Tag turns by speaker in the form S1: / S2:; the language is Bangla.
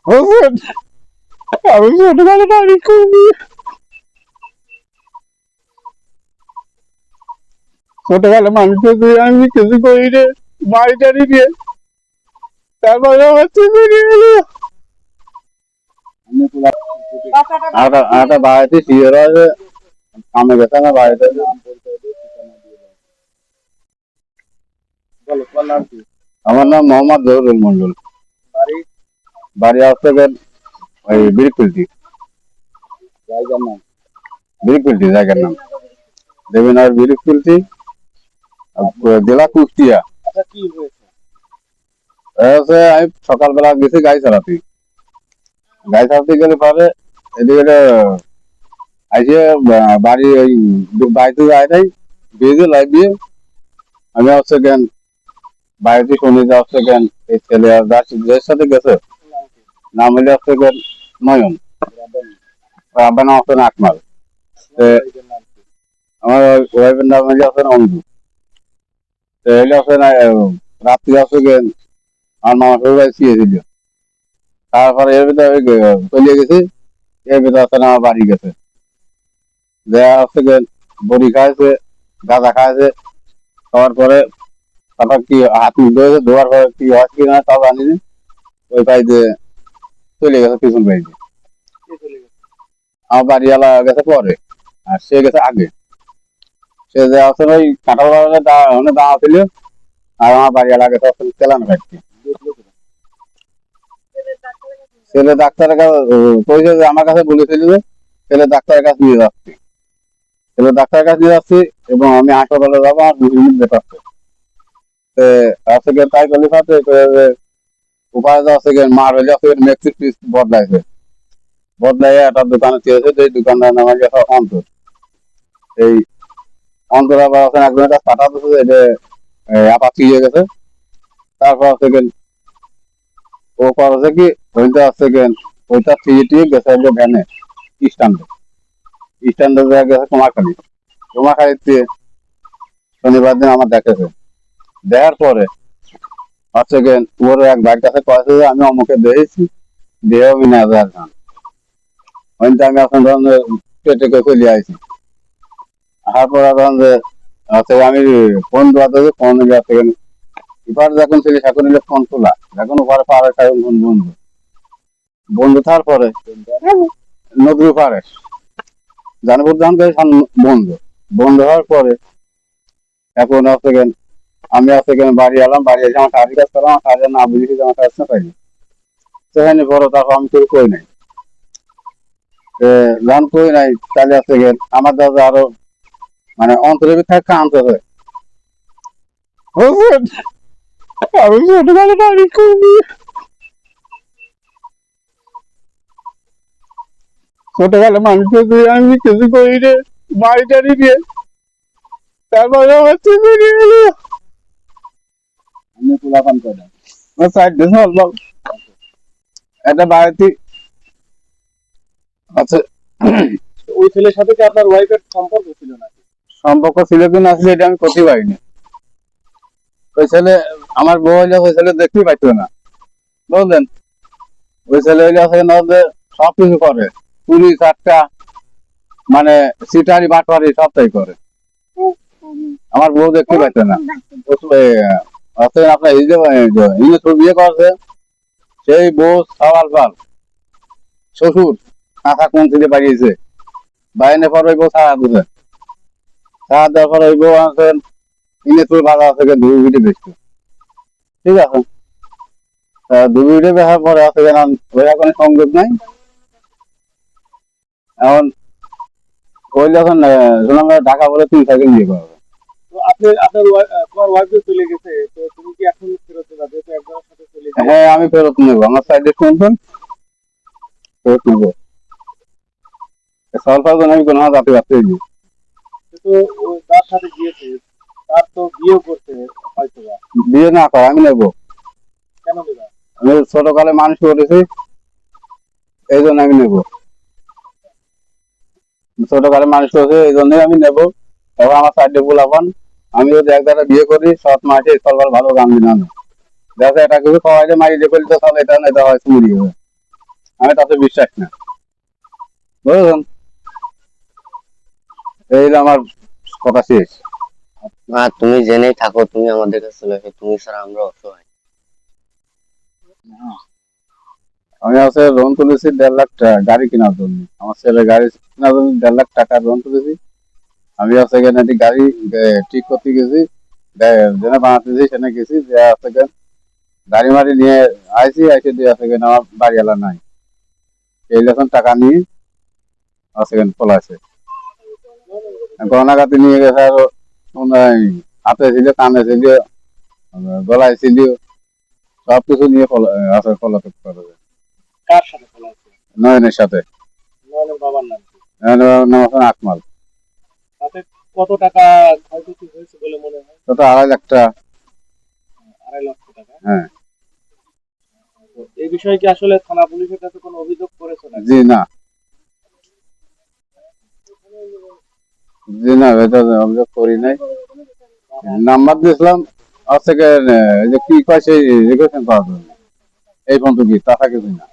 S1: হোসেন, আমি ছোটবেলা বাড়ি করি। ছোটবেলা মানুষের দিয়ে আমি কিছু করি রে, বাড়ি টাড়ি দিয়ে তারপরে আমার চুরি গেল। একটা বাড়িতে শিওর আছে, আমি গেছে না বাড়িতে। আমার নাম মোহাম্মদ জহুরুল মন্ডল। বাড়ি আসতে গেল ওই বিরিকুলটি, জায়গার নাম বিরিকুলটি, জায়গার নাম দেবীনগর বিরিকুলটি, জেলা কুষ্টিয়া। আমি সকালবেলা গেছি গাড়ি চালাতে গেলে পরে এদিকে আইসে বাড়ি ওই বাড়িতে যায় নাই, বেজে লাইভ দিয়ে আমি হচ্ছে জ্ঞান বাড়িতে শুনে যে হচ্ছে জ্ঞান এই ছেলে আর যার সাথে গেছে নাম হলে হচ্ছে জ্ঞান নয়ন, আব্বার নাম হচ্ছে আকমাল। আমার ওয়াইফের নাম হলে হচ্ছে অঞ্জু। এলে হচ্ছে না রাত্রি হচ্ছে জ্ঞান আমার মামা সবাই বাড়ি ছিল। তারপরে এর ভিতরে চলে গেছি, এর ভিতরে হচ্ছে আমার বাড়ি গেছে, দেয়া হচ্ছে জ্ঞান বড়ি খাইছে, গাঁজা খাইছে, খাওয়ার পরে তারপর কি হাত মুখ ধুয়েছে, ধোয়ার পরে কি হয় কি না তাও জানিনি, ওই বাড়িতে চলে গেছে পিছন বাড়িতে। আমার বাড়িওয়ালা গেছে পরে আর সে গেছে আগে। সে যে আছে ওই কাঁঠাল বাগানে দাঁড়া ছিল, আর আমার বাড়িওয়ালা গেছে চালানো খাইছে। ছেলে ডাক্তারের কাছে কইছে যে আমার কাছে বলেছিল যে ছেলে ডাক্তারের কাছে নিয়ে যাচ্ছি, ছেলে ডাক্তারের কাছে নিয়ে যাচ্ছি এবং আমি হাসপাতালে যাবো, আমার 2 মিনিট বেটাচ্ছে তাই বলি পাচ্ছে উপায় আছে মার হইলে আছে মেক্সিক পিস বদলাইয়া একটা দোকানে চেয়েছে, যে দোকানটার নাম আছে অন্তর। এই অন্তর আবার ওখানে একজনের কাছে পাঠা দিচ্ছে, এটা আপা চিয়ে গেছে। তারপর হচ্ছে ও করেছে কি ওইটা হচ্ছে ওইটা টিয়ে গেছে ভ্যানে স্ট্যান্ডে গেছে কুমারখালীতে। শনিবার দিন আমার দেখেছে, দেখার পরে হচ্ছে ওর এক ভাইয়ের কাছে কয়েছে যে আমি অমুকে দেখেছি, দেহ মিনা যার খান ওইটা আমি এখন ধরুন পেটে চলে আসছি। তারপর ধরুন যে হচ্ছে আমি ফোন দেওয়া দেবে, ফোন দেওয়া থেকে এবার যখন ছেলে এখন নিলে ফোন তোলা, এখন ওপারে পাড়ে বন্ধু বন্ধু থাকার পরে নদীর পাড়ে জানপুর ধান বন্ধু বন্ধু হওয়ার পরে এখন হচ্ছে আমি হচ্ছে বাড়ি এলাম, বাড়ি এসে আমার কাজের কাজ করলাম, আমার কাজে না বুঝেছি যে আমার কাজ না পাইনি সেখানে বড়। তারপর আমি কেউ কই নাই, ধান কই নাই, তাহলে হচ্ছে আমার দাদা আরো মানে অন্তরের থাকে আনতে হয়। আমি ছোটবেলা বাড়ি করি। ছোটবেলা মানুষের দিয়ে আমি কিছু করি রে, বাড়ি টাড়ি দিয়ে তারপরে আমার চুরি গেল। একটা বাড়িতে আছে।
S2: ওই ছেলের সাথে কি আপনার ওয়াইফের সম্পর্ক ছিল নাকি?
S1: সম্পর্ক ছিল কিনা আসলে এটা আমি করতে পারিনি। ওই ছেলে আমার বউ হইলে ওই ছেলে দেখতেই পাইতো না, বুঝলেন। ওই ছেলে হইলে সবকিছু করে, চুরি চারটা মানে সিটারি বাটপারি সবটাই করে, আমার বউ দেখতে পাইতো না। আপনার বিয়ে করছে সেই বউ সওয়াল পাল শ্বশুর কাঁথা কোন থেকে বাড়িয়েছে, বাইনে পর ওই বউ ছাড়া দিছে, ছাড়া দেওয়ার পর ওই বউ আছেন ইনেপুর বাজার থেকে ধুবিটি বেচতো, ঠিক আছে। ধুবিটি বেচার পরে আছে ওই এখন সংযোগ নাই। এখন ওই যখন ঢাকা বলে 3 সাইকেল বিয়ে করা হবে।
S2: তোমার ওয়াইফ চলে গেছে, তো তুমি কি এখন ফেরত দেবা? যেহেতু একজনের সাথে চলে গেছে।
S1: হ্যাঁ আমি ফেরত নেবো, আমার সাইডে শুনছেন ফেরত নেবো। আমি কোনো জাতি বাঁচতে
S2: কিন্তু তার সাথে গিয়েছে, তার তো বিয়েও করতে হয়তো বা।
S1: বিয়ে না করে আমি নেবো।
S2: কেন দেবা?
S1: আমি ছোটকালে মানুষ করেছি, এই জন্য আমি নেবো। ছোটকালে মানুষ করেছি এই জন্যই আমি নেবো। এবং আমার সাইডে বলাবান আমি যদি এক জায়গায় বিয়ে করি সৎ মাসে সরকার ভালো গান দিন, দেখা এটা কিছু খাওয়াই মারি দিয়ে ফেলতে সব এটা না এটা হয় চুরি হবে। আমি তাতে বিশ্বাস না, বুঝলেন? এই হলো আমার কথা শেষ।
S3: মা তুমি জেনেই থাকো, তুমি আমাদের কাছে চলে এসো, তুমি ছাড়া আমরা অসহায়।
S1: আমি আছে লোন তুলেছি 1.5 লাখ টাকা গাড়ি কেনার জন্য, আমার ছেলে গাড়ি কেনার জন্য 1.5 লাখ টাকা লোন তুলেছি। আমি আছে এখানে একটি গাড়ি ঠিক করতে গেছি, যেখানে বানাতেছি সেখানে গেছি, যে আছে এখানে গাড়ি মাড়ি নিয়ে আইসি, আইসে দিয়ে আছে এখানে আমার বাড়িওয়ালা নাই, এই যখন টাকা নিয়ে আছে এখানে পলাইছে। গহনাগাতি নিয়ে গেছে, আর হাতে ছিল, কানে ছিল, গলায় ছিল, সবকিছু নিয়ে আছে পলাতক করে।
S2: কার সাথে পলাইছে?
S1: নয়নের সাথে।
S2: নয়নের বাবার নাম কি?
S1: নয়নের নাম আছে আকমাল।
S2: তাতে কত টাকা ক্ষয়ক্ষতি হয়েছে বলে মনে হয়?
S1: তো 2.5 লাখ টাকা।
S2: 2.5 লক্ষ টাকা।
S1: হ্যাঁ।
S2: তো এই বিষয়ে কি আসলে থানা পুলিশের কাছে কোনো অভিযোগ করেছো না?
S1: জি না, জি না, এটা অভিযোগ করি নাই। নাম্বার দিয়েছিলাম, আজ থেকে যে কি কয় সেই রেগুলেশন করার জন্য, এই পর্যন্ত কি, তাছাড়া কিছুই না।